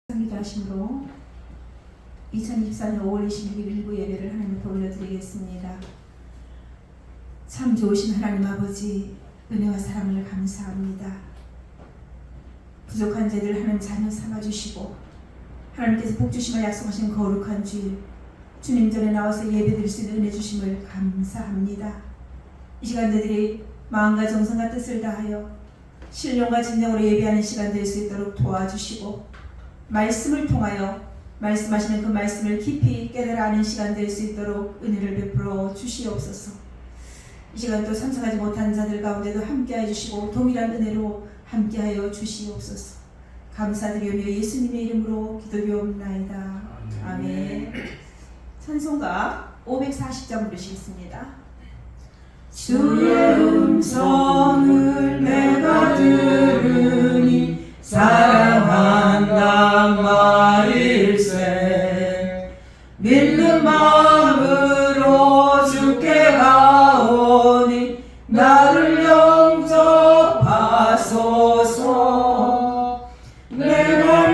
기도하심으로 2024년 5월 26일 일부 예배를 하나님 앞에 올려드리겠습니다. 참 좋으신 하나님 아버지, 은혜와 사랑을 감사합니다. 부족한 자들 하나님 자녀 삼아주시고 하나님께서 복 주심을 약속하신 거룩한 주일, 주님 전에 나와서 예배드릴 수 있는 은혜 주심을 감사합니다. 이 시간들이 마음과 정성과 뜻을 다하여 신령과 진정으로 예배하는 시간 될 수 있도록 도와주시고, 말씀을 통하여 말씀하시는 그 말씀을 깊이 깨달아 아는 시간 될 수 있도록 은혜를 베풀어 주시옵소서. 이 시간 또 참석하지 못한 자들 가운데도 함께해 주시고 동일한 은혜로 함께하여 주시옵소서. 감사드리며 예수님의 이름으로 기도드리옵나이다. 아멘. 찬송가 540장 부르시겠습니다. 주의 음성을 내가 들으니 사랑한단 말일세. 믿는 마음으로 주께 가오니 나를 영접하소서. 내가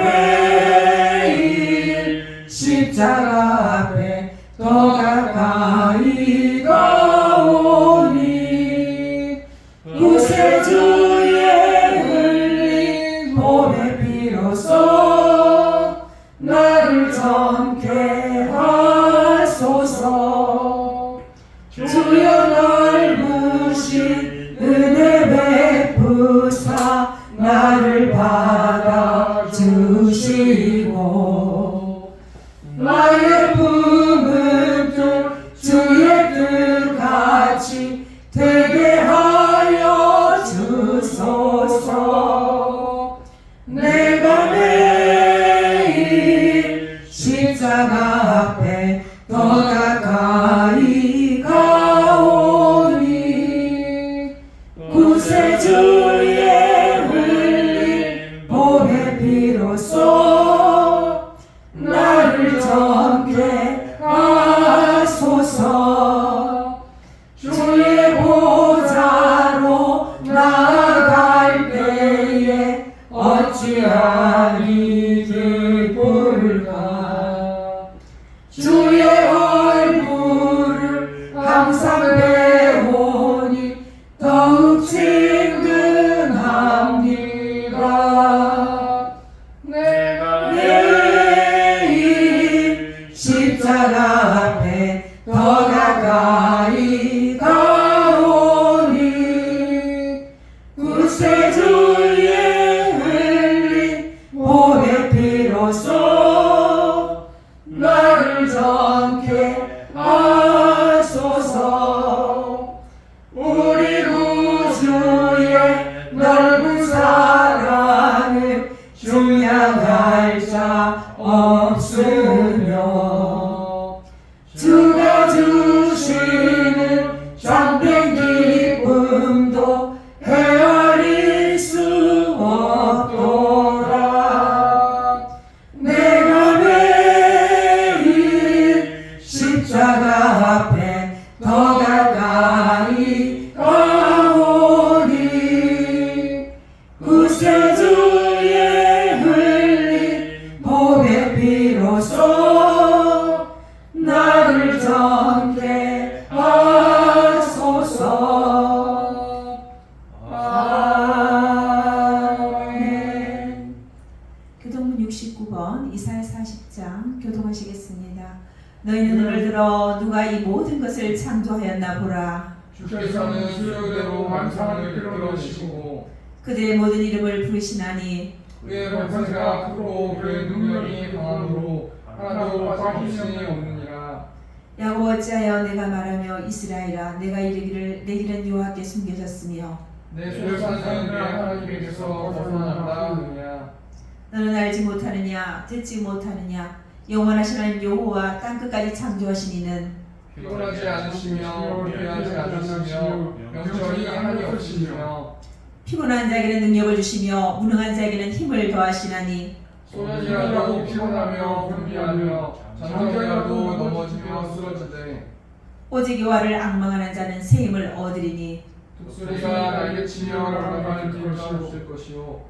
매일 십자가 앞에 더 가까이 가오니 구세주의 흘린 봄의 비로소 나를 젊게 하소서. 주여 넓으신 은혜 베푸사 나를 받아주시고 나의 품은 뜻 주의 뜻같이 되게 하여 주소서. 내가 매일 십자가 앞에 더 가까이 가오니 구세주의 흘린 봄의 비로소 나를 젊게 하소서. 주의 보좌로 나아갈 때에 어찌하니 기쁠까. 주의 얼굴을 항상 배우니 더욱 친근합니다. 내가 매일 십자가 앞에 더 가까이 가오니 구세주의 흘린 봄의 비로소 나를 젊게 하소서. 우리 구주의 넓은 사랑을 중량할 자 없으며 주가 주시는 참된 기쁨도 헤아릴 수 없도다. 내가 매일 십자가 앞에 더 가까이 가오니 구세주의 흘린 봄의 비로소 나를 젊게 하소서. 아멘. 교동문 69번 이사야 40장 교동하시겠습니다. 너희는 눈을 들어 누가 이 모든 것을 창조하였나 보라. 주께서는 수요대로 완성을 이끌어주시고 그들의 모든 이름을 부르시나니 그의 권세가 크고 그의 능력이 강함으로 하나도 빠짐없이 없느니라. 야곱 어찌하여 내가 말하며 이스라엘아 내가 이르기를 내 길은 여호와께 숨겨졌으며 내 소산은 내 하나님께서 벗어난다 하느냐. 너는 알지 못하느냐 듣지 못하느냐 영원하신 하나님 여호와 땅끝까지 창조하신 이는 피곤하지 않으시며 피하지 않으시며 영적이 하나님이시며 피곤한 자에게는 능력을 주시며 무능한 자에게는 힘을 더하시나니 소년이라도 피곤하며 분비하며 장정이라도 넘어지며 쓰러지되 오직 여호와를 앙망하는 자는 새 힘을 얻으리니 독수리가 날개치며 날아가는 것이 없을 것이요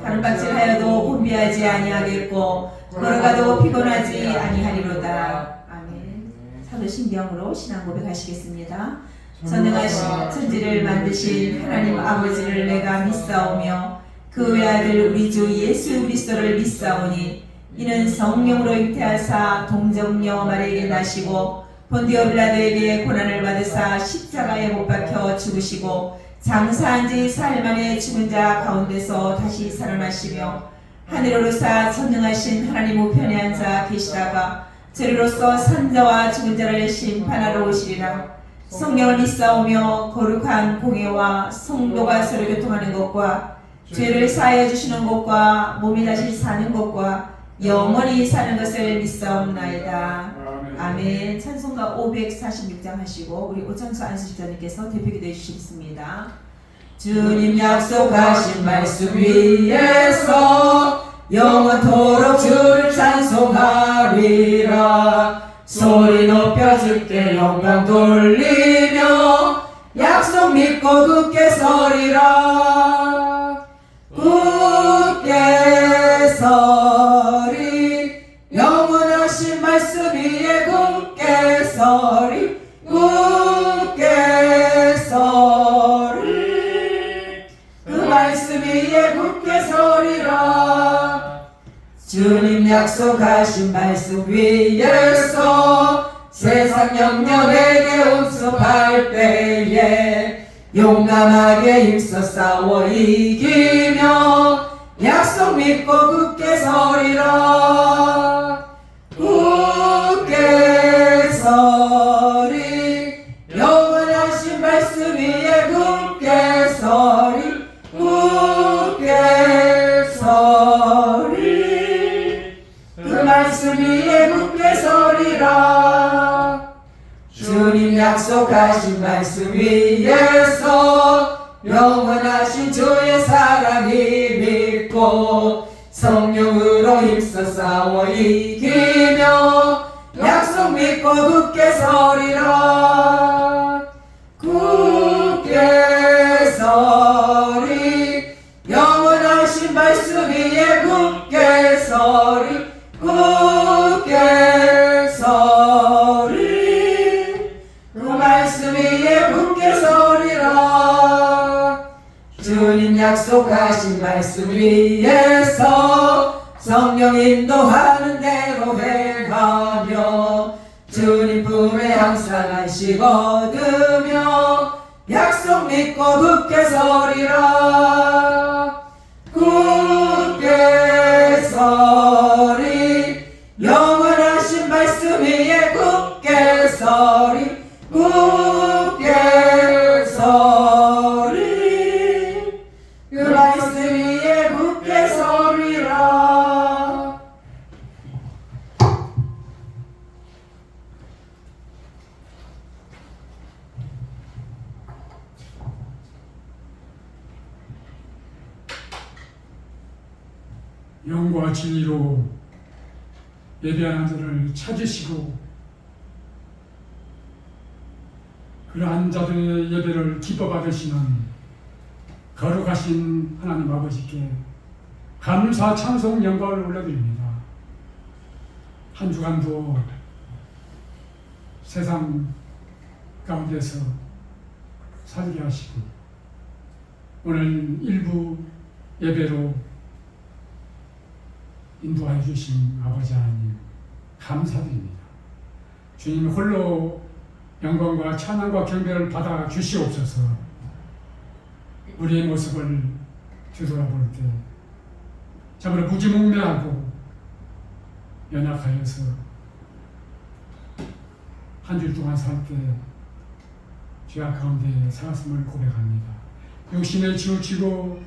다른 밭질하여도 곤비하지 아니하겠고 걸어가도 피곤하지 아니하리로다. 아멘. 사도신경으로 신앙 고백하시겠습니다. 전능하신 천지를 만드신 하나님 아버지를 내가 믿사오며 그 외아들 우리 주 예수 그리스도를 믿사오니 이는 성령으로 잉태하사 동정녀 마리아에게 나시고 본디오 빌라도에게 고난을 받으사 십자가에 못 박혀 죽으시고 장사한 지 사흘 만에 죽은 자 가운데서 다시 살아나시며 하늘로사 전능하신 하나님 우편에 앉아 계시다가 저리로서 산자와 죽은 자를 심판하러 오시리라. 성령을 믿사오며 거룩한 공예와 성도가 서로 교통하는 것과 죄를 사하여 주시는 것과 몸이 다시 사는 것과 영원히 사는 것을 믿사옵나이다. 아멘. 찬송가 546장 하시고 우리 오창수 안수집사님께서 대표기도 해주시겠습니다. 주님 약속하신 말씀 위에서 영원토록 주를 찬송하리라. 소리 높여 주께 영광 돌리며 약속 믿고 굳게 서리라. 굳게 서리 영원하신 말씀 위에 굳게 서리 굳게 서리 그 말씀 위에 굳게 서리라. 주님 약속하신 말씀 위에서 세상 영년에게 온섭할 때에 용감하게 힘써 싸워 이기며 약속 믿고 굳게 서리라. 굳게 서리 영원하신 말씀 위에 굳게 서리 굳게 서리 그 말씀 위에 굳게 서리라. 주님 약속하신 말씀 위에서 영원하신 주의 사랑이 믿고 성령으로 힘써 싸워 이기며 약속 믿고 굳게 서리라. 굳게 서리 영원하신 말씀 위에 굳게 서리 굳게 서리 그 말씀 위에 굳게 서리라. 주님 약속하신 말씀 위에서 성령 인도하는 대로 행하며 주님 품에 항상 안식 얻으며 약속 믿고 굳게 서리라. 굳게 서리 영원하신 말씀 위에 굳게 서리 굳게 서리 그 말씀 위에 굳게 서리라. 영과 진리로 예배하는 자를 찾으시고 그러한 자들의 예배를 기뻐 받으시는 거룩하신 하나님 아버지께 감사 찬송 영광을 올려드립니다. 한 주간도 세상 가운데서 살게 하시고 오늘 일부 예배로 인도하여 주신 아버지 하나님 감사드립니다. 주님 홀로 영광과 찬양과 경배를 받아 주시옵소서. 우리의 모습을 되돌아볼 때 참으로 무지몽매하고 연약하여서 한 주 동안 살 때 죄악 가운데 살았음을 고백합니다. 욕심에 치우치고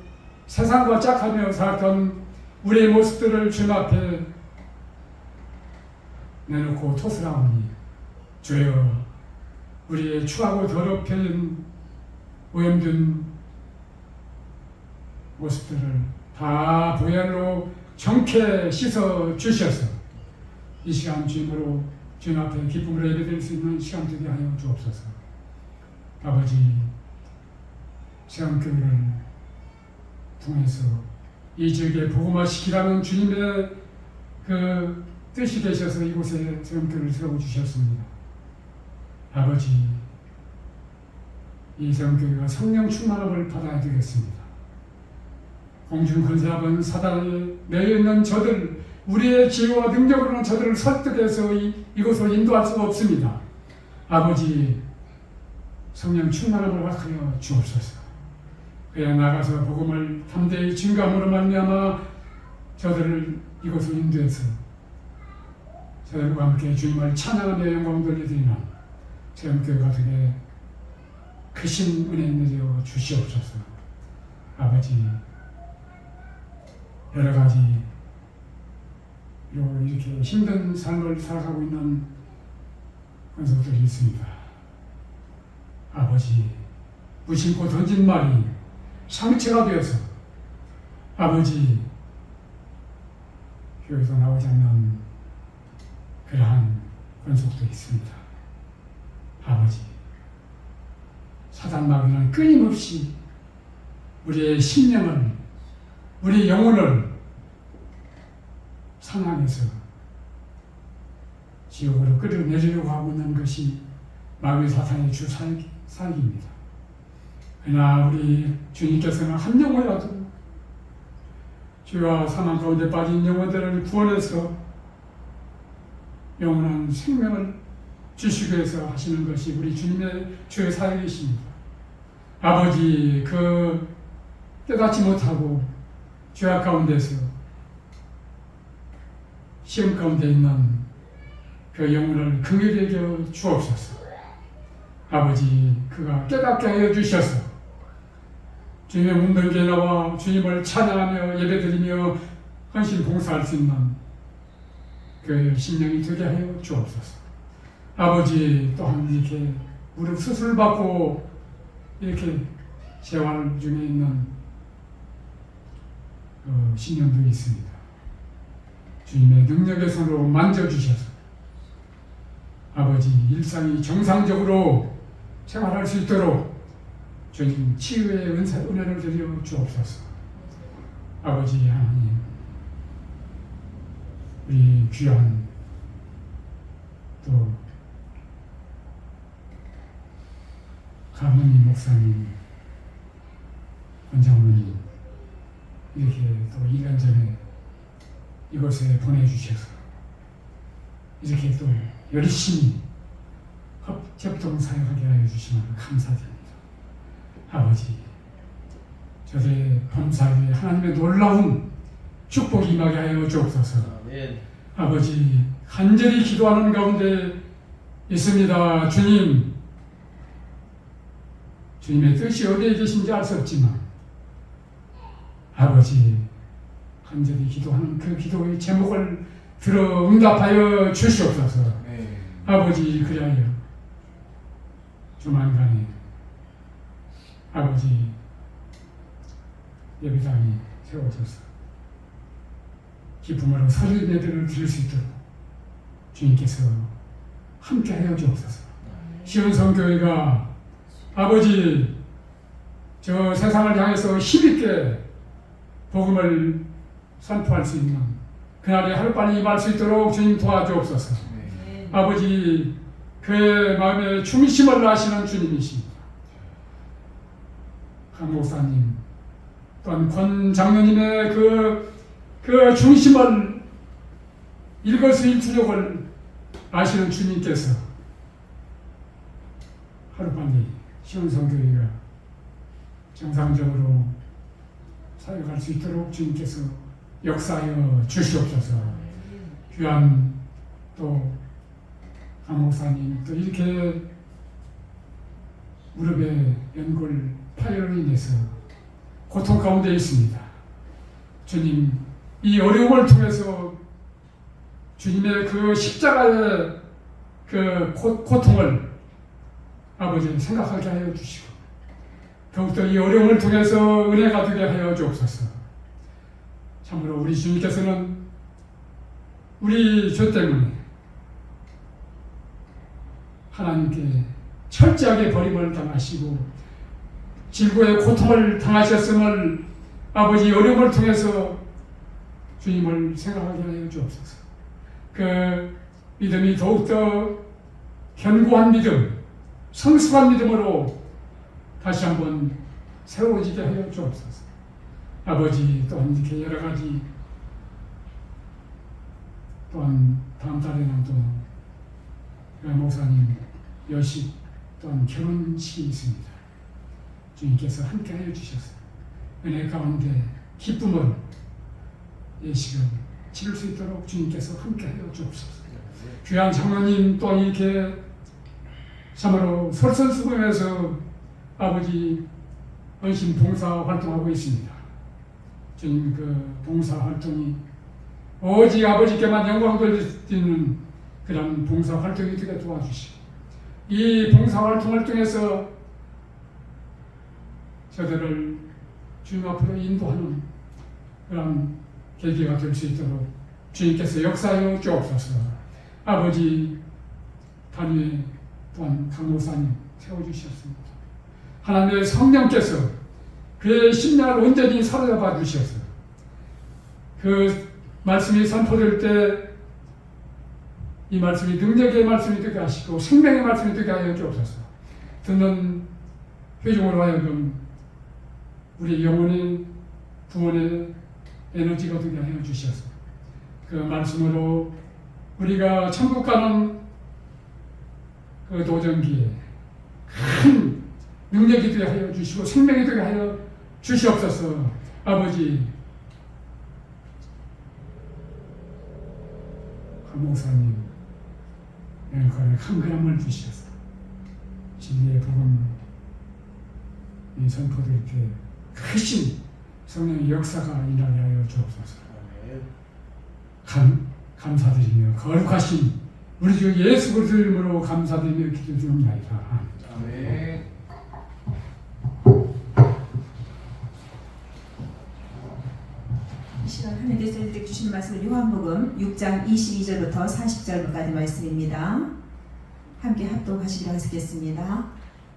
세상과 짝하며 살았던 우리의 모습들을 주님 앞에 내놓고 토스라오니 주여 우리의 추하고 더럽혀진 오염된 모습들을 다 보혈로 정케 씻어 주셔서 이 시간 주님으로 주님 앞에 기쁨으로 예배드릴 수 있는 시간 되게 하여 주옵소서. 아버지 세움교회를 통해서 이 지역에 복음화 시키라는 주님의 그 뜻이 되셔서 이곳에 세움교회를 세워주셨습니다. 아버지, 이 세움교회가 성령 충만함을 받아야 되겠습니다. 공중 권세하는 사단에 매여 있는 저들, 우리의 지혜와 능력으로는 저들을 설득해서 이곳으로 인도할 수가 없습니다. 아버지, 성령 충만함을 허락하여 주옵소서. 그냥 나가서 복음을 담대히 증거함으로 말미암아 저들을 이곳으로 인도해서 저들과 함께 주님을 찬양하며 영광 돌려드리는 세움교회가 되게 크신 은혜 내려 주시옵소서. 아버지, 여러 가지 이렇게 힘든 삶을 살아가고 있는 권속들이 있습니다. 아버지, 무심코 던진 말이 상처가 되어서 아버지, 교회에서 나오지 않는 그러한 권속도 있습니다. 아버지, 사단 마귀는 끊임없이 우리의 심령을, 우리 영혼을 상황에서 지옥으로 끌어내리려고 하고 있는 것이 마귀 사탄의 주 사역입니다. 그러나 우리 주님께서는 한 영혼이라도 죄와 사망 가운데 빠진 영혼들을 구원해서 영원한 생명을 주시기 위해서 하시는 것이 우리 주님의 주의 사역이십니다. 아버지, 그 깨닫지 못하고 죄악 가운데서 시험 가운데 있는 그 영혼을 긍휼히 여겨 주옵소서. 아버지, 그가 깨닫게 하여 주셔서 주님의 문병기에 나와 주님을 찬양하며 예배드리며 헌신 봉사할 수 있는 그 심령이 되게 하여 주옵소서. 아버지, 또한 이렇게 무릎 수술 받고 이렇게 재활 중에 있는 신령도 있습니다. 주님의 능력의 손으로 만져주셔서 아버지, 일상이 정상적으로 생활할 수 있도록 주님 치유의 은혜를 드려 주옵소서. 아버지 하나님, 우리 귀한 또 가문님 목사님, 원장모님 이렇게 또 2년 전에 이곳에 보내주셔서 이렇게 또 열심히 협동 사역하게 하여 주시면 감사드립니다. 아버지, 저의 범사에 하나님의 놀라운 축복이 임하게 하여 주옵소서. 아버지, 간절히 기도하는 가운데 있습니다. 주님, 주님의 뜻이 어디에 계신지 알 수 없지만 아버지, 간절히 기도하는 그 기도의 제목을 들어 응답하여 주시옵소서. 아버지, 그리하여 조만간에 아버지 예배당이 세워져서 기쁨으로 설립 예배를 드릴 수 있도록 주님께서 함께 하여 주옵소서. 시온성교회가 아버지, 저 세상을 향해서 힘있게 복음을 선포할 수 있는 그날이 하루빨리 임할 수 있도록 주님 도와주옵소서. 아버지, 그의 마음에 중심을 아시는 주님이십니다. 강 목사님 또한 권 장로님의 그 중심을 일거수일투족을 아시는 주님께서 하루빨리 시온성교회가 정상적으로 사역할 수 있도록 주님께서 역사하여 주시옵소서. 귀한 또 강 목사님 또 이렇게 무릎에 연골 파열로 인해서 고통 가운데 있습니다. 주님, 이 어려움을 통해서 주님의 그 십자가의 그 고통을 아버지 생각하게 하여 주시고 더욱더 이 어려움을 통해서 은혜가 되게 하여 주옵소서. 참으로 우리 주님께서는 우리 죄 때문에 하나님께 철저하게 버림을 당하시고 질고의 고통을 당하셨음을 아버지 어려움을 통해서 주님을 생각하게 하여 주옵소서. 그 믿음이 더욱더 견고한 믿음, 성숙한 믿음으로 다시 한번 세워지게 하여 주옵소서. 아버지 또한 이렇게 여러 가지 또한 다음 달에는 또 목사님 여식 또한 결혼식이 있습니다. 주님께서 함께 하여 주셔서 은혜 가운데 기쁨을 예식을 치를 수 있도록 주님께서 함께 하여 주옵소서. 귀한 장로님 또한 이렇게 참으로 솔선수범해서 아버지 헌신 봉사 활동하고 있습니다. 주님 그 봉사 활동이 오직 아버지께만 영광 돌리는 그런 봉사 활동이 되게 도와주시고 이 봉사 활동을 통해서 저들을 주님 앞으로 인도하는 그런 계기가 될 수 있도록 주님께서 역사하여 주옵소서. 아버지 단위에 또한 강목사님 세워주셨습니다. 하나님의 성령께서 그의 심령을 온전히 사로잡아 주셔서 그 말씀이 선포될 때 이 말씀이 능력의 말씀이 되게 하시고 생명의 말씀이 되게 하여 주옵소서. 듣는 회중으로 하여금 우리 영혼의 구원의 에너지가 되게 하여 주셔서 그 말씀으로 우리가 천국 가는 그 도전기에 큰 능력이 되게 하여 주시고 생명이 되게 하여 주시옵소서. 아버지 목사님 앵커에 한 그람을 주셔서 진리의 복음 이 선포될 때 크신 성령의 역사가 일어나게 하여 주옵소서. 감사드리며 거룩하신 우리 주 예수 그리스도 이름으로 감사드리며 기도드립니다. 아멘. 이 시간 하나님께서 저희들에게 주시는 말씀은 요한복음 6장 22절부터 40절까지 말씀입니다. 함께 합독하시기로 하시겠습니다.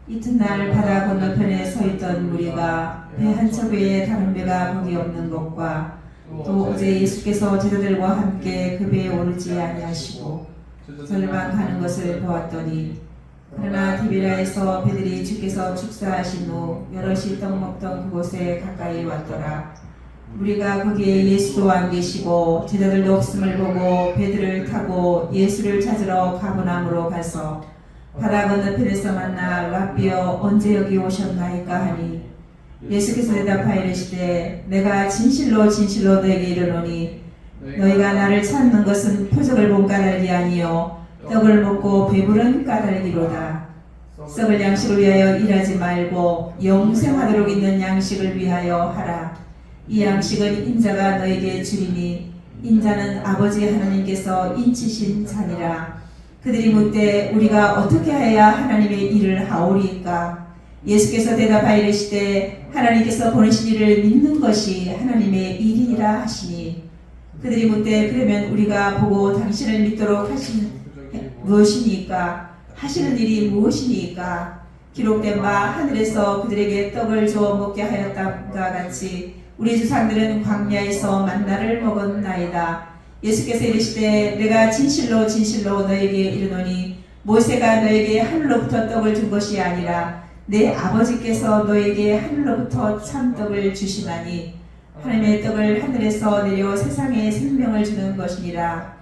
이튿날 바다 건너편에 서 있던 무리가 배 한 척 외에 다른 배가 거기 없는 것과 또 어제 예수께서 제자들과 함께 그 배에 오르지 아니하시고 저들만 가는 것을 보았더니 그러나 디베라에서 배들이 주께서 축사하신 후 여럿이 떡 먹던 그곳에 가까이 왔더라. 우리가 거기에 예수도 안 계시고 제자들도 없음을 보고 배들을 타고 예수를 찾으러 가버나움으로 가서 바다 건너편에서 만나 랍비여 언제 여기 오셨나이까 하니 예수께서 대답하여 이르시되 내가 진실로 진실로 너에게 이르노니 너희가 나를 찾는 것은 표적을 본 까닭이 아니요 떡을 먹고 배부른 까닭이로다. 썩을 양식을 위하여 일하지 말고 영생하도록 있는 양식을 위하여 하라. 이 양식은 인자가 너에게 주리니 인자는 아버지 하나님께서 인치신 자니라. 그들이 묻되 우리가 어떻게 해야 하나님의 일을 하오리까? 예수께서 대답하여 이르시되 하나님께서 보내신 이를 믿는 것이 하나님의 일이니라 하시니 그들이 묻되 그러면 우리가 보고 당신을 믿도록 하신 무엇이니까? 하시는 일이 무엇이니까? 기록된 바 하늘에서 그들에게 떡을 주어 먹게 하였다가 같이 우리 조상들은 광야에서 만나를 먹었나이다. 예수께서 이르시되 내가 진실로 진실로 너에게 이르노니 모세가 너에게 하늘로부터 떡을 준 것이 아니라 내 아버지께서 너에게 하늘로부터 참떡을 주시나니 하나님의 떡을 하늘에서 내려 세상에 생명을 주는 것이니라.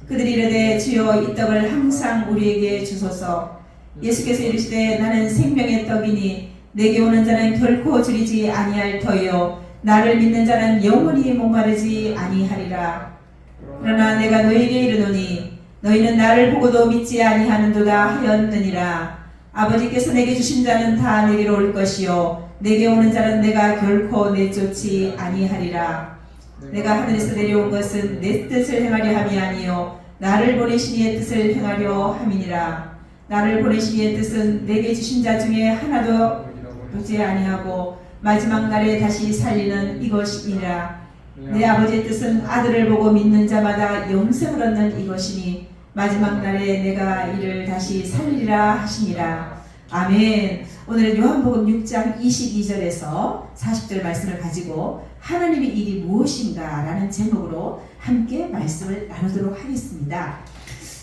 그들이 이르되 주여 이 떡을 항상 우리에게 주소서. 예수께서 이르시되 나는 생명의 떡이니 내게 오는 자는 결코 줄이지 아니할 터이요 나를 믿는 자는 영원히 목마르지 아니하리라. 그러나 내가 너에게 이르노니 너희는 나를 보고도 믿지 아니하는도다 하였느니라. 아버지께서 내게 주신 자는 다 내게로 올 것이요 내게 오는 자는 내가 결코 내쫓지 아니하리라. 내가 하늘에서 내려온 것은 내 뜻을 행하려 함이 아니요 나를 보내신 이의 뜻을 행하려 함이니라. 나를 보내신 이의 뜻은 내게 주신 자 중에 하나도 보지 아니하고 마지막 날에 다시 살리는 이것이니라. 내 아버지의 뜻은 아들을 보고 믿는 자마다 영생을 얻는 이것이니 마지막 날에 내가 이를 다시 살리리라 하시니라. 아멘. 오늘은 요한복음 6장 22절에서 40절 말씀을 가지고 하나님의 일이 무엇인가 라는 제목으로 함께 말씀을 나누도록 하겠습니다.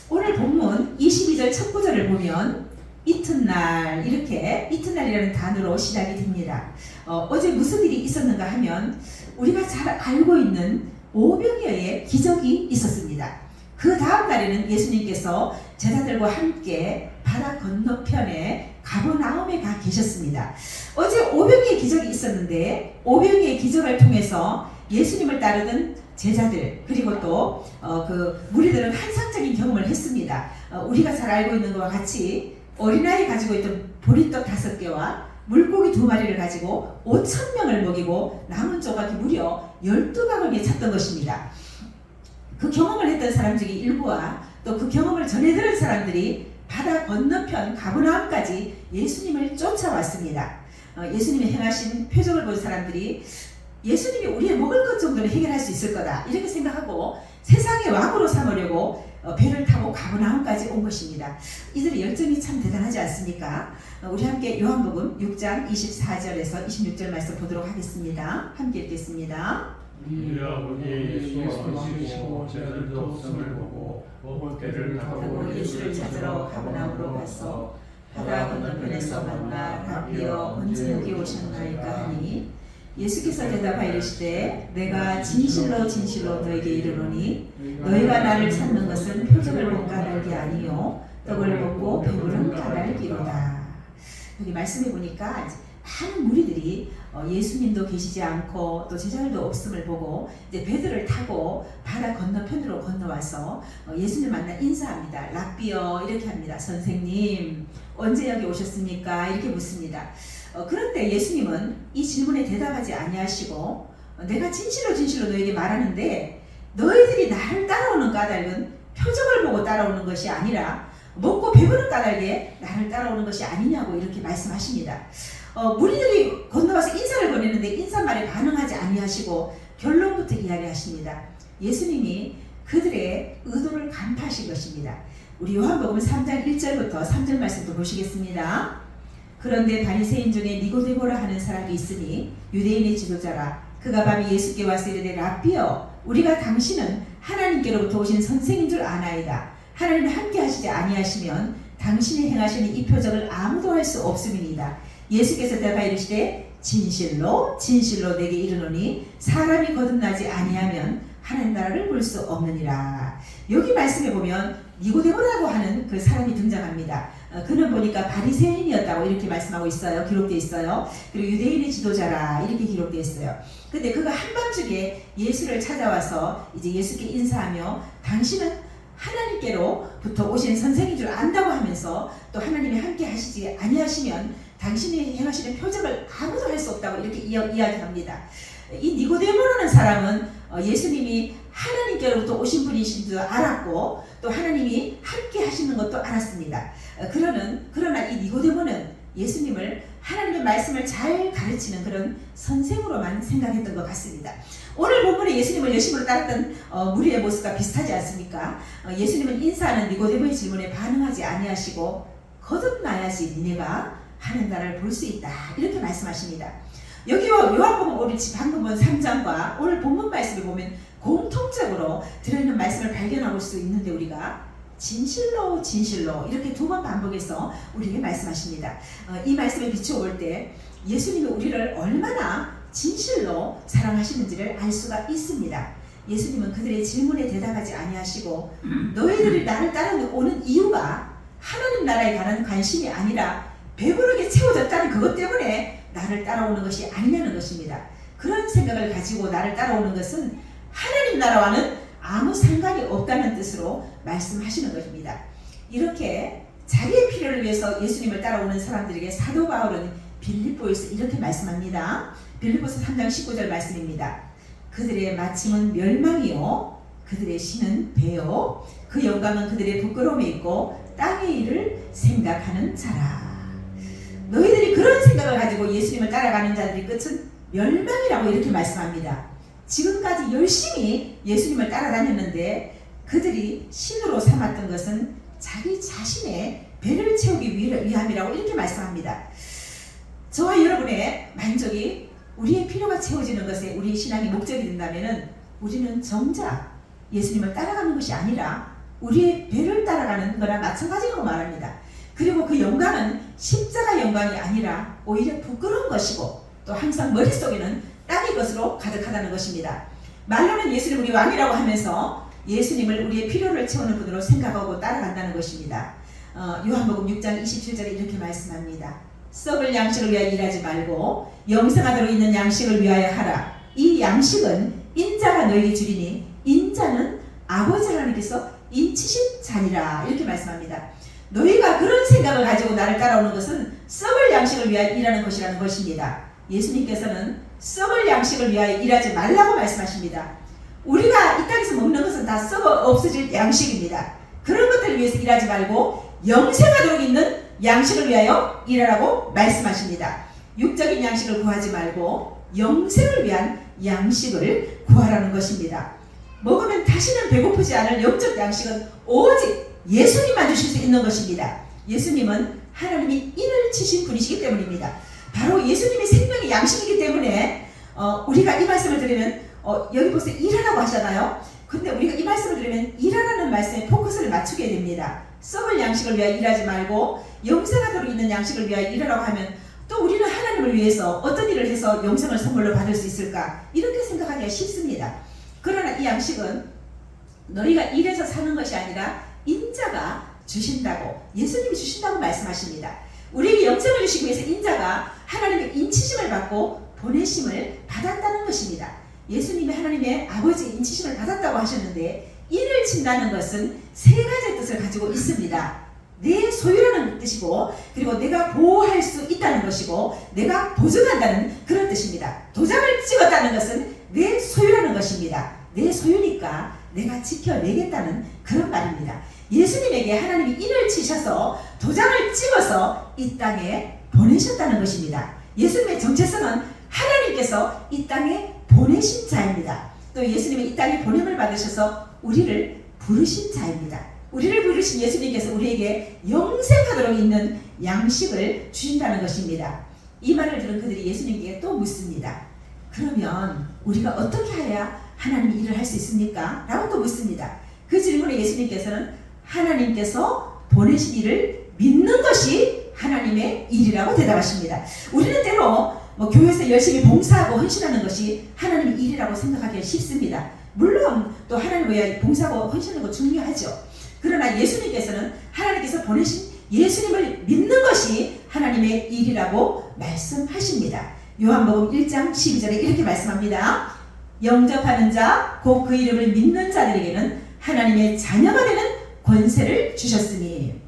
오늘 본문 22절 첫 구절을 보면 이튿날, 이렇게 이튿날이라는 단어로 시작이 됩니다. 어제 무슨 일이 있었는가 하면 우리가 잘 알고 있는 오병이어의 기적이 있었습니다. 그 다음 날에는 예수님께서 제자들과 함께 바다 건너편에 가버나움에 가 계셨습니다. 어제 오병이의 기적이 있었는데 오병이의 기적을 통해서 예수님을 따르던 제자들 그리고 또 그 무리들은 환상적인 경험을 했습니다. 우리가 잘 알고 있는 것과 같이 어린아이 가지고 있던 보리떡 5개와 물고기 2마리를 가지고 5,000명을 먹이고 남은 조각이 무려 12가구에 찼던 것입니다. 그 경험을 했던 사람 중에 일부와 또 그 경험을 전해 들은 사람들이 바다 건너편 가버나움까지 예수님을 쫓아왔습니다. 예수님이 행하신 표적을 본 사람들이 예수님이 우리의 먹을 것 정도는 해결할 수 있을 거다 이렇게 생각하고 세상의 왕으로 삼으려고 배를 타고 가버나움까지 온 것입니다. 이들의 열정이 참 대단하지 않습니까? 우리 함께 요한복음 6장 24절에서 26절 말씀 보도록 하겠습니다. 함께 읽겠습니다. 이르러보니 예수께서 와주시고 제자들도 없음을 보고 배를 타고 예수를 찾으러 가버나움으로 가서 바다 건너편에서 만나 라비어 언제 여기 오셨나이까 하니 예수께서 대답하여 이르시되 내가 진실로 진실로 너에게 이르노니 너희가 나를 찾는 것은 표적을 본 까닭이 아니요 떡을 먹고 배부른 까닭이로다. 여기 말씀해 보니까 많은 무리들이 예수님도 계시지 않고 또 제자들도 없음을 보고 이제 배들을 타고 바다 건너편으로 건너와서 예수님 만나 인사합니다. 랍비어 이렇게 합니다. 선생님 언제 여기 오셨습니까? 이렇게 묻습니다. 그런데 예수님은 이 질문에 대답하지 아니하시고 내가 진실로 진실로 너에게 말하는데 너희들이 나를 따라오는 까닭은 표적을 보고 따라오는 것이 아니라 먹고 배부른 까닭에 나를 따라오는 것이 아니냐고 이렇게 말씀하십니다. 무리들이 건너와서 인사를 보냈는데 인사말에 반응하지 아니하시고 결론부터 이야기하십니다. 예수님이 그들의 의도를 간파하신 것입니다. 우리 요한복음 3장 1절부터 3절 말씀도 보시겠습니다. 그런데 바리새인 중에 니고데모라 하는 사람이 있으니 유대인의 지도자라. 그가 밤에 예수께 와서 이르되 랍비여 우리가 당신은 하나님께로부터 오신 선생인 줄 아나이다. 하나님이 함께 하시지 아니하시면 당신이 행하시는 이 표적을 아무도 할 수 없음이니이다. 예수께서 대답하여 이르시되 진실로 진실로 내게 이르노니 사람이 거듭나지 아니하면 하나님 나라를 볼 수 없느니라. 여기 말씀에 보면 니고데모라고 하는 그 사람이 등장합니다. 그는 보니까 바리새인이었다고 이렇게 말씀하고 있어요. 기록되어 있어요. 그리고 유대인의 지도자라 이렇게 기록되어 있어요. 근데 그가 한밤중에 예수를 찾아와서 이제 예수께 인사하며 당신은 하나님께로부터 오신 선생인 줄 안다고 하면서 또 하나님이 함께 하시지 아니하시면 당신이 행하시는 표적을 아무도 할 수 없다고 이렇게 이야기합니다. 이 니고데모라는 사람은 예수님이 하나님께로부터 오신 분이신 줄 알았고 또 하나님이 함께 하시는 것도 알았습니다. 그러나 이 니고데모는 예수님을 하나님의 말씀을 잘 가르치는 그런 선생으로만 생각했던 것 같습니다. 오늘 본문에 예수님을 열심으로 따랐던 무리의 모습과 비슷하지 않습니까? 예수님은 인사하는 니고데모의 질문에 반응하지 아니하시고 거듭나야지 니네가 하는 나라를 볼 수 있다 이렇게 말씀하십니다. 여기 요한복음 우리 방금 본 3장과 오늘 본문 말씀을 보면 공통적으로 들어있는 말씀을 발견할 수 있는데 우리가 진실로 진실로 이렇게 2번 반복해서 우리에게 말씀하십니다. 이 말씀에 비추어볼 때 예수님이 우리를 얼마나 진실로 사랑하시는지를 알 수가 있습니다. 예수님은 그들의 질문에 대답하지 아니하시고 너희들이 나를 따라오는 이유가 하나님 나라에 관한 관심이 아니라 배부르게 채워졌다는 그것 때문에 나를 따라오는 것이 아니냐는 것입니다. 그런 생각을 가지고 나를 따라오는 것은 하나님 나라와는 아무 상관이 없다는 뜻으로 말씀하시는 것입니다. 이렇게 자기의 필요를 위해서 예수님을 따라오는 사람들에게 사도 바울은 빌립보에서 이렇게 말씀합니다. 빌립보서 3장 19절 말씀입니다. 그들의 마침은 멸망이요 그들의 신은 배요 그 영광은 그들의 부끄러움에 있고 땅의 일을 생각하는 자라. 너희들이 그런 생각을 가지고 예수님을 따라가는 자들의 끝은 멸망이라고 이렇게 말씀합니다. 지금까지 열심히 예수님을 따라다녔는데 그들이 신으로 삼았던 것은 자기 자신의 배를 채우기 위함이라고 이렇게 말씀합니다. 저와 여러분의 만족이 우리의 필요가 채워지는 것에 우리의 신앙이 목적이 된다면 우리는 정작 예수님을 따라가는 것이 아니라 우리의 배를 따라가는 거나 마찬가지라고 말합니다. 그리고 그 영광은 십자가 영광이 아니라 오히려 부끄러운 것이고 또 항상 머릿속에는 땅의 것으로 가득하다는 것입니다. 말로는 예수님 우리 왕이라고 하면서 예수님을 우리의 필요를 채우는 분으로 생각하고 따라간다는 것입니다. 요한복음 6장 27절에 이렇게 말씀합니다. 썩을 양식을 위하여 일하지 말고 영생하도록 있는 양식을 위하여 하라. 이 양식은 인자가 너에게 주리니 인자는 아버지 하나님께서 인치신 자니라. 이렇게 말씀합니다. 너희가 그런 생각을 가지고 나를 따라오는 것은 썩을 양식을 위하여 일하는 것이라는 것입니다. 예수님께서는 썩을 양식을 위하여 일하지 말라고 말씀하십니다. 우리가 이 땅에서 먹는 것은 다 썩어 없어질 양식입니다. 그런 것들을 위해서 일하지 말고 영생하도록 있는 양식을 위하여 일하라고 말씀하십니다. 육적인 양식을 구하지 말고 영생을 위한 양식을 구하라는 것입니다. 먹으면 다시는 배고프지 않을 영적 양식은 오직 예수님만 주실 수 있는 것입니다. 예수님은 하나님이 인을 치신 분이시기 때문입니다. 바로 예수님이 생명의 양식이기 때문에 우리가 이 말씀을 들으면 여기 보세요. 일하라고 하잖아요. 근데 우리가 이 말씀을 들으면 일하라는 말씀에 포커스를 맞추게 됩니다. 썩을 양식을 위하여 일하지 말고 영생하도록 있는 양식을 위하여 일하라고 하면 또 우리는 하나님을 위해서 어떤 일을 해서 영생을 선물로 받을 수 있을까? 이렇게 생각하기가 쉽습니다. 그러나 이 양식은 너희가 일해서 사는 것이 아니라 인자가 주신다고, 예수님이 주신다고 말씀하십니다. 우리에게 영생을 주시기 위해서 인자가 하나님의 인치심을 받고 보내심을 받았다는 것입니다. 예수님이 하나님의 아버지의 인치심을 받았다고 하셨는데 인을 친다는 것은 세 가지의 뜻을 가지고 있습니다. 내 소유라는 뜻이고, 그리고 내가 보호할 수 있다는 것이고, 내가 보증한다는 그런 뜻입니다. 도장을 찍었다는 것은 내 소유라는 것입니다. 내 소유니까 내가 지켜내겠다는 그런 말입니다. 예수님에게 하나님이 인을 치셔서 도장을 찍어서 이 땅에 보내셨다는 것입니다. 예수님의 정체성은 하나님께서 이 땅에 보내신 자입니다. 또 예수님이 이 땅에 보냄을 받으셔서 우리를 부르신 자입니다. 우리를 부르신 예수님께서 우리에게 영생하도록 있는 양식을 주신다는 것입니다. 이 말을 들은 그들이 예수님께 또 묻습니다. 그러면 우리가 어떻게 해야 하나님이 일을 할 수 있습니까? 라고 또 묻습니다. 그 질문에 예수님께서는 하나님께서 보내신 일을 믿는 것이 하나님의 일이라고 대답하십니다. 우리는 때로 교회에서 열심히 봉사하고 헌신하는 것이 하나님의 일이라고 생각하기가 쉽습니다. 물론 또 하나님 외에 봉사하고 헌신하는 거 중요하죠. 그러나 예수님께서는 하나님께서 보내신 예수님을 믿는 것이 하나님의 일이라고 말씀하십니다. 요한복음 1장 12절에 이렇게 말씀합니다. 영접하는 자, 곧 그 이름을 믿는 자들에게는 하나님의 자녀가 되는 권세를 주셨으니,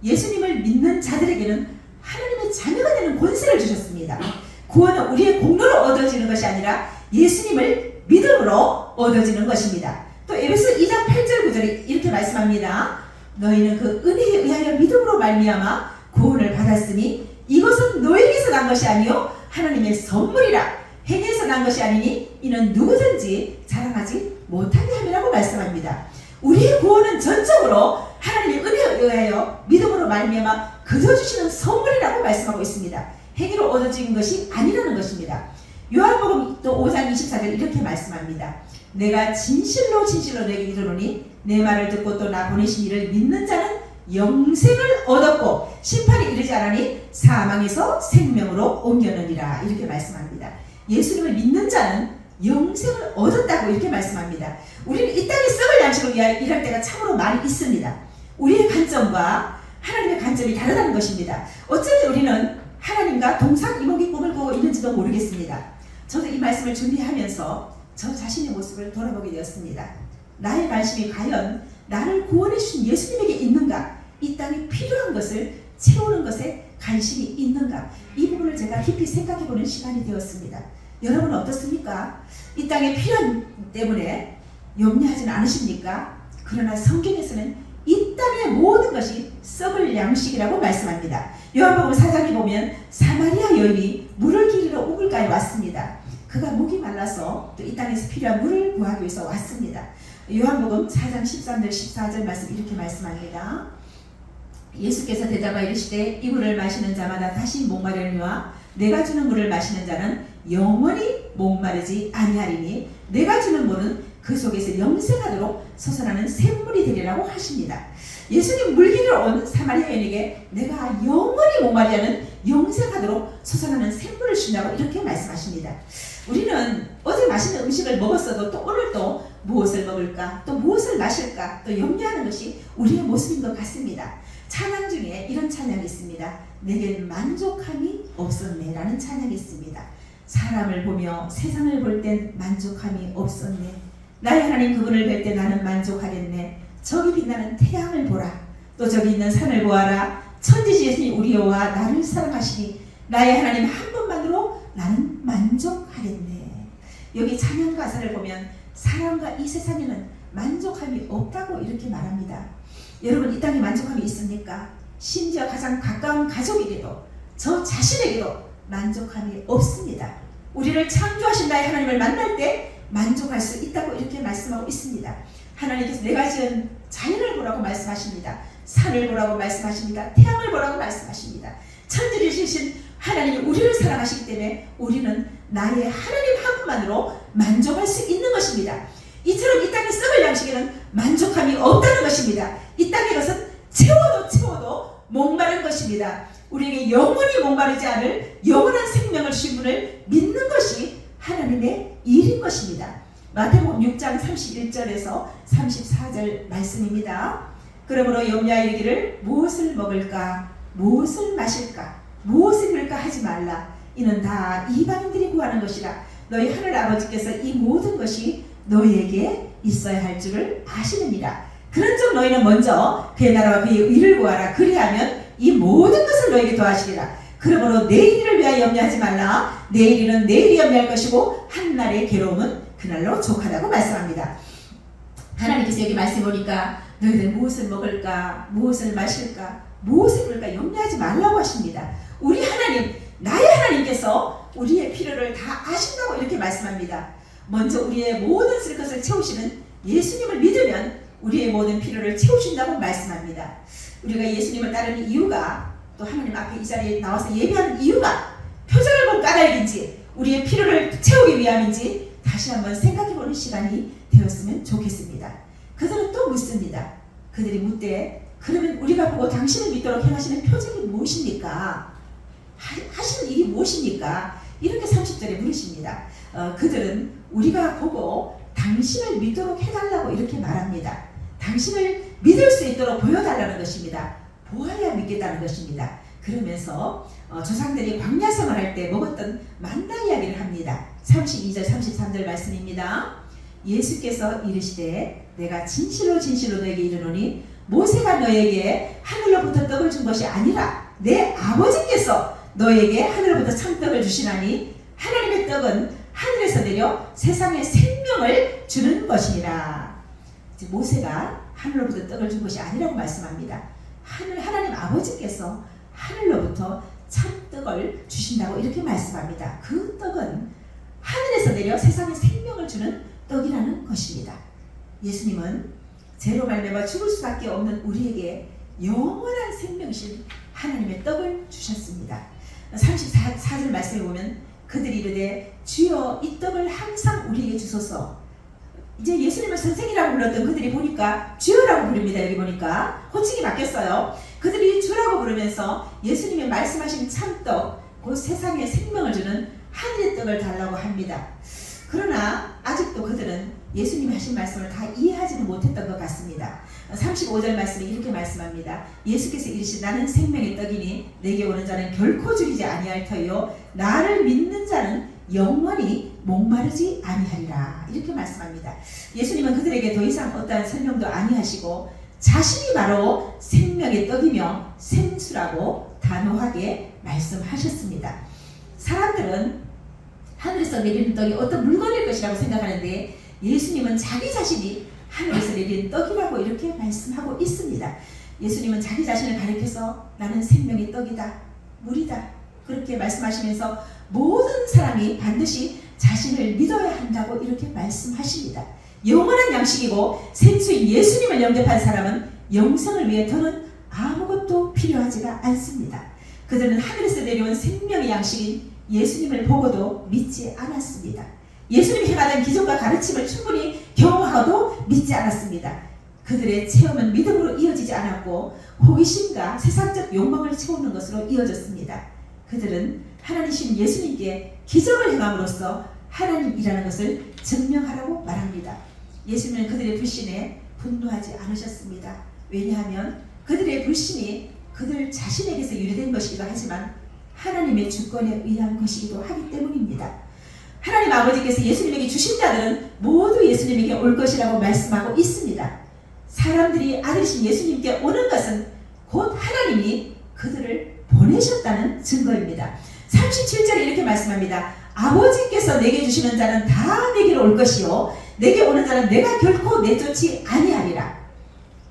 예수님을 믿는 자들에게는 하나님의 자녀가 되는 권세를 주셨습니다. 구원은 우리의 공로로 얻어지는 것이 아니라 예수님을 믿음으로 얻어지는 것입니다. 또 에베소 2장 8절 9절에 이렇게 말씀합니다. 너희는 그 은혜에 의하여 믿음으로 말미암아 구원을 받았으니 이것은 너에게서 난 것이 아니요 하나님의 선물이라. 행위에서 난 것이 아니니 이는 누구든지 자랑하지 못하게 함이라고 말씀합니다. 우리의 구원은 전적으로 하나님의 은혜에 의하여 믿음으로 말미암아 그저 주시는 선물이라고 말씀하고 있습니다. 행위로 얻어진 것이 아니라는 것입니다. 요한복음 또 5장 24절 이렇게 말씀합니다. 내가 진실로 진실로 내게 이르노니 내 말을 듣고 또 나 보내신 이를 믿는 자는 영생을 얻었고 심판이 이르지 않으니 사망에서 생명으로 옮겨느니라. 이렇게 말씀합니다. 예수님을 믿는 자는 영생을 얻었다고 이렇게 말씀합니다. 우리는 이 땅에 썩을 양식을 위하여 일할 때가 참으로 많이 있습니다. 우리의 관점과 하나님의 관점이 다르다는 것입니다. 어쩌면 우리는 하나님과 동상이몽의 꿈을 꾸고 있는지도 모르겠습니다. 저도 이 말씀을 준비하면서 저 자신의 모습을 돌아보게 되었습니다. 나의 관심이 과연 나를 구원해 주신 예수님에게 있는가? 이 땅에 필요한 것을 채우는 것에 관심이 있는가? 이 부분을 제가 깊이 생각해보는 시간이 되었습니다. 여러분은 어떻습니까? 이 땅에 필요한 때문에 염려하지는 않으십니까? 그러나 성경에서는 이 땅의 모든 것이 썩을 양식이라고 말씀합니다. 요한복음 4장에 보면 사마리아 여인이 물을 기르러 우물가에 왔습니다. 그가 목이 말라서 또 이 땅에서 필요한 물을 구하기 위해서 왔습니다. 요한복음 4장 13절 14절 말씀 이렇게 말씀합니다. 예수께서 대답하여 이르시되 이 물을 마시는 자마다 다시 목마르니와 내가 주는 물을 마시는 자는 영원히 목마르지 아니하리니 내가 주는 물은 그 속에서 영생하도록 솟아나는 샘물이 되리라고 하십니다. 예수님 물기를 온 사마리아 여인에게 내가 영원히 목마르지 않은 영생하도록 솟아나는 샘물을 준다고 이렇게 말씀하십니다. 우리는 어제 맛있는 음식을 먹었어도 또 오늘 또 무엇을 먹을까, 또 무엇을 마실까 또 염려하는 것이 우리의 모습인 것 같습니다. 찬양 중에 이런 찬양이 있습니다. 내겐 만족함이 없었네 라는 찬양이 있습니다. 사람을 보며 세상을 볼 땐 만족함이 없었네. 나의 하나님 그분을 뵐 때 나는 만족하겠네. 저기 빛나는 태양을 보라. 또 저기 있는 산을 보아라. 천지지으신 우리 여호와 나를 사랑하시니 나의 하나님 한 분만으로 나는 만족하겠네. 여기 찬양 가사를 보면 사람과 이 세상에는 만족함이 없다고 이렇게 말합니다. 여러분 이 땅에 만족함이 있습니까? 심지어 가장 가까운 가족에게도 저 자신에게도 만족함이 없습니다. 우리를 창조하신 나의 하나님을 만날 때 만족할 수 있다고 이렇게 말씀하고 있습니다. 하나님께서 내가 지은 자연을 보라고 말씀하십니다. 산을 보라고 말씀하십니다. 태양을 보라고 말씀하십니다. 천지를 지으신 하나님이 우리를 사랑하시기 때문에 우리는 나의 하나님 한 분만으로 만족할 수 있는 것입니다. 이처럼 이 땅의 썩을 양식에는 만족함이 없다는 것입니다. 이 땅의 것은 채워도 목마른 것입니다. 우리에게 영원히 목마르지 않을 영원한 생명을 주신 분을 믿는 것이 하나님의 일인 것입니다. 마태복음 6장 31절에서 34절 말씀입니다. 그러므로 염려하여 이르기를 무엇을 먹을까, 무엇을 마실까, 무엇을 입을까 하지 말라. 이는 다 이방인들이 구하는 것이라. 너희 하늘 아버지께서 이 모든 것이 너희에게 있어야 할 줄을 아시느니라. 그런즉 너희는 먼저 그의 나라와 그의 의를 구하라. 그리하면 이 모든 것을 너희에게 더하시리라. 그러므로 내일 일을 위하여 염려하지 말라. 내일 일은 내일이 염려할 것이고 한날의 괴로움은 그날로 족하다고 말씀합니다. 하나님께서 여기 말씀 보니까 너희들 무엇을 먹을까, 무엇을 마실까, 무엇을 입을까 염려하지 말라고 하십니다. 우리 하나님, 나의 하나님께서 우리의 필요를 다 아신다고 이렇게 말씀합니다. 먼저 우리의 모든 쓸 것을 채우시는 예수님을 믿으면 우리의 모든 필요를 채우신다고 말씀합니다. 우리가 예수님을 따르는 이유가, 또 하나님 앞에 이 자리에 나와서 예배하는 이유가 표정을 본 까닭인지 우리의 필요를 채우기 위함인지 다시 한번 생각해보는 시간이 되었으면 좋겠습니다. 그들은 또 묻습니다. 그들이 묻되 그러면 우리가 보고 당신을 믿도록 행하시는 표적이 무엇입니까? 하시는 일이 무엇입니까? 이렇게 30절에 물으십니다. 그들은 우리가 보고 당신을 믿도록 해달라고 이렇게 말합니다. 당신을 믿을 수 있도록 보여달라는 것입니다. 보아야 믿겠다는 것입니다. 그러면서 조상들이 광야 생활할 때 먹었던 만나 이야기를 합니다. 32절 33절 말씀입니다. 예수께서 이르시되 내가 진실로 진실로 너에게 이르노니 모세가 너에게 하늘로부터 떡을 준 것이 아니라 내 아버지께서 너에게 하늘로부터 참떡을 주시나니 하나님의 떡은 하늘에서 내려 세상에 생명을 주는 것이니라. 모세가 하늘로부터 떡을 준 것이 아니라고 말씀합니다. 하나님 아버지께서 하늘로부터 참떡을 주신다고 이렇게 말씀합니다. 그 떡은 하늘에서 내려 세상에 생명을 주는 떡이라는 것입니다. 예수님은 죄로 말미암아 죽을 수밖에 없는 우리에게 영원한 생명이신 하나님의 떡을 주셨습니다. 34절 말씀에 보면 그들이 이르되 주여 이 떡을 항상 우리에게 주소서. 이제 예수님을 선생이라고 불렀던 그들이 보니까 주여라고 부릅니다. 여기 보니까 호칭이 바뀌었어요. 그들이 주라고 부르면서 예수님이 말씀하신 참떡, 그 세상에 생명을 주는 하늘의 떡을 달라고 합니다. 그러나 아직도 그들은 예수님이 하신 말씀을 다 이해하지는 못했던 것 같습니다. 35절 말씀에 이렇게 말씀합니다. 예수께서 이르시되 나는 생명의 떡이니 내게 오는 자는 결코 줄이지 아니할 터요 나를 믿는 자는 영원히 목마르지 아니하리라. 이렇게 말씀합니다. 예수님은 그들에게 더 이상 어떠한 설명도 아니하시고 자신이 바로 생명의 떡이며 생수라고 단호하게 말씀하셨습니다. 사람들은 하늘에서 내리는 떡이 어떤 물건일 것이라고 생각하는데 예수님은 자기 자신이 하늘에서 내리는 떡이라고 이렇게 말씀하고 있습니다. 예수님은 자기 자신을 가리켜서 나는 생명의 떡이다, 물이다 그렇게 말씀하시면서 모든 사람이 반드시 자신을 믿어야 한다고 이렇게 말씀하십니다. 영원한 양식이고 생수인 예수님을 영접한 사람은 영생을 위해 더는 아무것도 필요하지가 않습니다. 그들은 하늘에서 내려온 생명의 양식인 예수님을 보고도 믿지 않았습니다. 예수님이 행하던 기적과 가르침을 충분히 경험하고도 믿지 않았습니다. 그들의 체험은 믿음으로 이어지지 않았고 호기심과 세상적 욕망을 채우는 것으로 이어졌습니다. 그들은 하나님이신 예수님께 기적을 행함으로써 하나님이라는 것을 증명하라고 말합니다. 예수님은 그들의 불신에 분노하지 않으셨습니다. 왜냐하면 그들의 불신이 그들 자신에게서 유래된 것이기도 하지만 하나님의 주권에 의한 것이기도 하기 때문입니다. 하나님 아버지께서 예수님에게 주신 자들은 모두 예수님에게 올 것이라고 말씀하고 있습니다. 사람들이 아들이신 예수님께 오는 것은 곧 하나님이 그들을 보내셨다는 증거입니다. 37절에 이렇게 말씀합니다. 아버지께서 내게 주시는 자는 다 내게로 올 것이요 내게 오는 자는 내가 결코 내쫓지 아니하리라.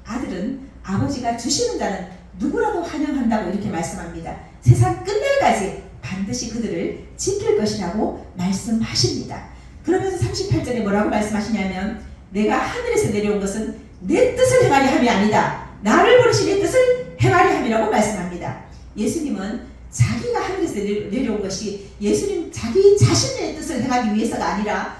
아들은 아버지가 주시는 자는 누구라도 환영한다고 이렇게 말씀합니다. 세상 끝날까지 반드시 그들을 지킬 것이라고 말씀하십니다. 그러면서 38절에 뭐라고 말씀하시냐면 내가 하늘에서 내려온 것은 내 뜻을 행하려 함이 아니다. 나를 보내신 내 뜻을 행하려 함이라고 말씀합니다. 예수님은 자기가 하늘에서 내려온 것이 예수님 자기 자신의 뜻을 행하기 위해서가 아니라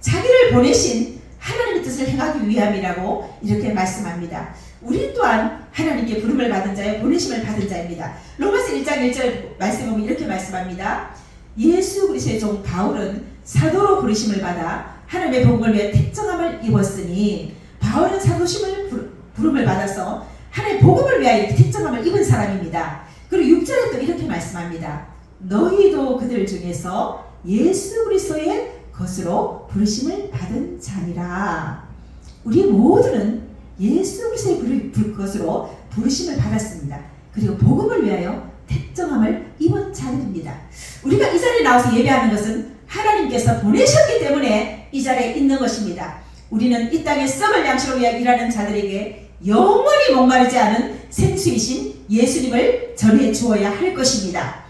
자기를 보내신 하나님의 뜻을 행하기 위함이라고 이렇게 말씀합니다. 우리 또한 하나님께 부름을 받은 자여 보내심을 받은 자입니다. 로마서 1장 1절 말씀에 보면 이렇게 말씀합니다. 예수 그리스도의 종 바울은 사도로 부르심을 받아 하나님의 복음을 위해 택정함을 입었으니 바울은 사도심을 부름을 받아서 하나님의 복음을 위하여 택정함을 입은 사람입니다. 그리고 6절에 또 이렇게 말씀합니다. 너희도 그들 중에서 예수 그리스도의 것으로 부르심을 받은 자니라. 우리 모두는 예수 그리스도의 것으로 부르심을 받았습니다. 그리고 복음을 위하여 택정함을 입은 자들입니다. 우리가 이 자리에 나와서 예배하는 것은 하나님께서 보내셨기 때문에 이 자리에 있는 것입니다. 우리는 이 땅에 썩을 양식을 위하여 일하는 자들에게 영원히 목마르지 않은 생수이신 예수님을 전해 주어야 할 것입니다.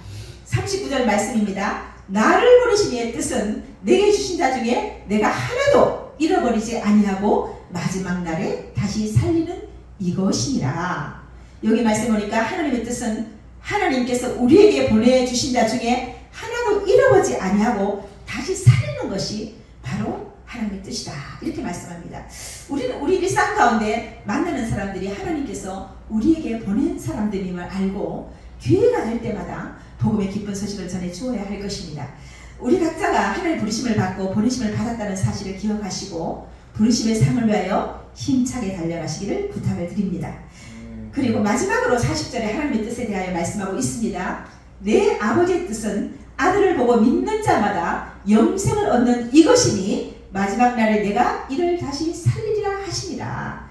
39절 말씀입니다. 나를 보내신 이의 뜻은 내게 주신 자 중에 내가 하나도 잃어버리지 아니하고 마지막 날에 다시 살리는 이것이니라. 여기 말씀 보니까 하나님의 뜻은 하나님께서 우리에게 보내주신 자 중에 하나도 잃어버리지 아니하고 다시 살리는 것이 바로 하나님의 뜻이다. 이렇게 말씀합니다. 우리는 우리 일상 가운데 만나는 사람들이 하나님께서 우리에게 보낸 사람들임을 알고 기회가 될 때마다 복음의 기쁜 소식을 전해 주어야 할 것입니다. 우리 각자가 하나님의 부르심을 받고 보내심을 받았다는 사실을 기억하시고 부르심의 상을 위하여 힘차게 달려가시기를 부탁을 드립니다. 그리고 마지막으로 40절에 하나님의 뜻에 대하여 말씀하고 있습니다. 내 아버지의 뜻은 아들을 보고 믿는 자마다 영생을 얻는 이것이니 마지막 날에 내가 이를 다시 살리리라 하시니라.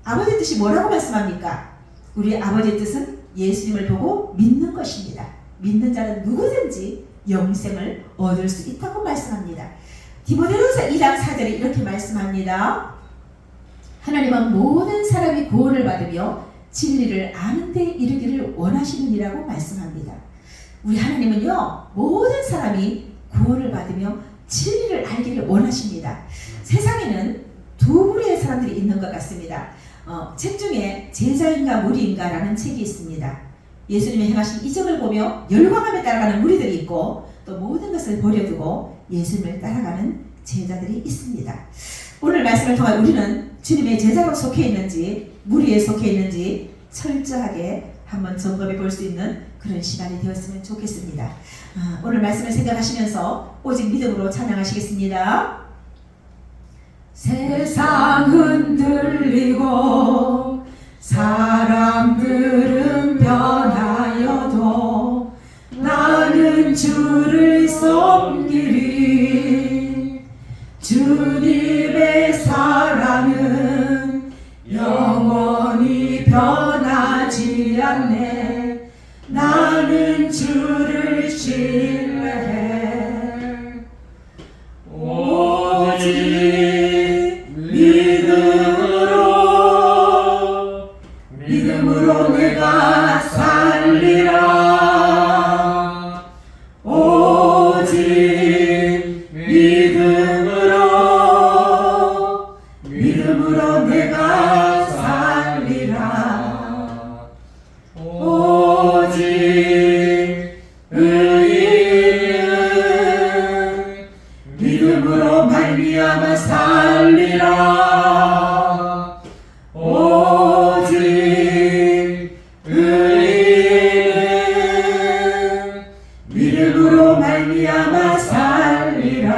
아버지의 뜻이 뭐라고 말씀합니까? 우리 아버지의 뜻은 예수님을 보고 믿는 것입니다. 믿는 자는 누구든지 영생을 얻을 수 있다고 말씀합니다. 디모데후서 2장 4절에 이렇게 말씀합니다. 하나님은 모든 사람이 구원을 받으며 진리를 아는 데 이르기를 원하시느니라고 말씀합니다. 우리 하나님은요 모든 사람이 구원을 받으며 진리를 알기를 원하십니다. 세상에는 두 부류의 사람들이 있는 것 같습니다. 책 중에 제자인가 무리인가 라는 책이 있습니다. 예수님이 행하신 이적을 보며 열광하며 따라가는 무리들이 있고 또 모든 것을 버려두고 예수님을 따라가는 제자들이 있습니다. 오늘 말씀을 통해 우리는 주님의 제자로 속해 있는지 무리에 속해 있는지 철저하게 한번 점검해 볼 수 있는 그런 시간이 되었으면 좋겠습니다. 오늘 말씀을 생각하시면서 오직 믿음으로 찬양하시겠습니다. 세상은 들리고 사람들은 변하여도 나는 주를 섬기리. 주님의 사랑은 영원히 변하지 않네. 나는 주를 신뢰해. 오직 믿음으로 내가 살리라. 오직 말미암아 살리라. 오직 의인은 믿음으로 말미암아 살리라.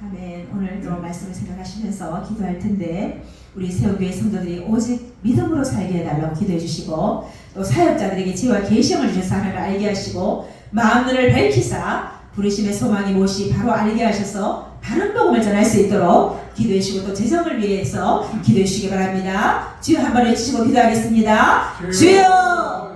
아멘. 오늘도 말씀을 생각하시면서 기도할 텐데 우리 세우교회 성도들이 오직 믿음으로 살게 해달라고 기도해 주시고 또 사역자들에게 지혜와 계시를 주셔서 하나님을 알게 하시고 마음들을 밝히사 부르심의 소망이 무엇이 바로 알게 하셔서 바른 복음을 전할 수 있도록 기도해 주시고 또 재정을 위해서 기도해 주시기 바랍니다. 주여 한번 해주시고 기도하겠습니다. 주여!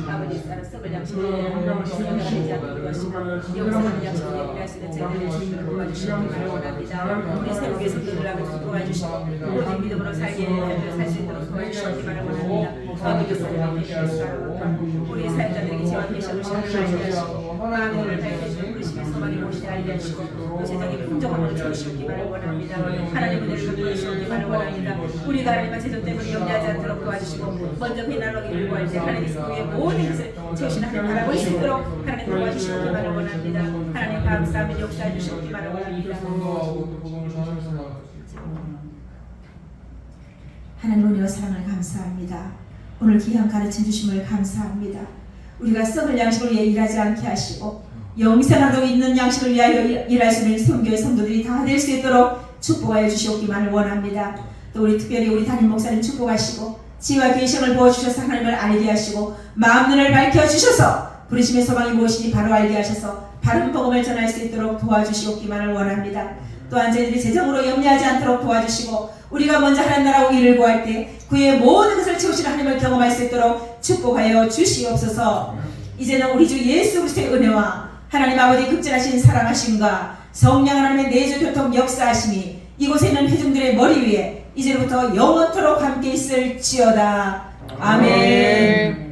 아버지 따라 썩을 양식을 영원하지 않도록 하시고 영원한 양식을 예비할 수 있는 제들의 주님을 도와주시기를 원합니다. 우리 세우교회 성도들 아버지 도와주시고 오직 믿음으로 살게 하여 살 수 있도록 도와주시기를 원합니다. 아버지 성령 되시고 우리 사역자들에게 지원 계시고 알게 하시고 마음을 밝히시고 부르심의 소망이 무엇인지 알게 하시고 또 세상의 풍족함을 채우시기를 원합니다. 하나님 은혜를 베푸시기를 원합니다. 우리가 하나님의 제도 때문에 염려하지 않도록 도와주시고 먼저 배난하기를 구할 때 하나님께서 우리의 모든 것을 채우시는 하나님 바라볼 수 있도록 하나님 도와주시기를 원합니다. 하나님 감사하며 역사해 주시기를 원합니다. 하나님 은혜와 사랑을 감사합니다. 오늘 귀한 가르쳐 주심을 감사합니다. 우리가 썩을 양식을 위해 일하지 않게 하시고 영생하도 있는 양식을 위하여 일할 수 있는 성교의 성도들이 다 될 수 있도록 축복하여 주시옵기만을 원합니다. 또 우리 특별히 우리 담임 목사님 축복하시고 지혜와 계시를 부어주셔서 하나님을 알게 하시고 마음눈을 밝혀주셔서 부르심의 소망이 무엇인지 바로 알게 하셔서 바른 복음을 전할 수 있도록 도와주시옵기만을 원합니다. 또한 저희들이 재정으로 염려하지 않도록 도와주시고 우리가 먼저 하나님 나라와 의를 구할 때 그의 모든 것을 채우시는 하나님을 경험할 수 있도록 축복하여 주시옵소서. 이제는 우리 주 예수 그리스도의 은혜와 하나님 아버지 극진하신 사랑하심과 성령 하나님의 내주 교통 역사하심이 이곳에 있는 회중들의 머리 위에 이제부터 영원토록 함께 있을지어다. 아멘.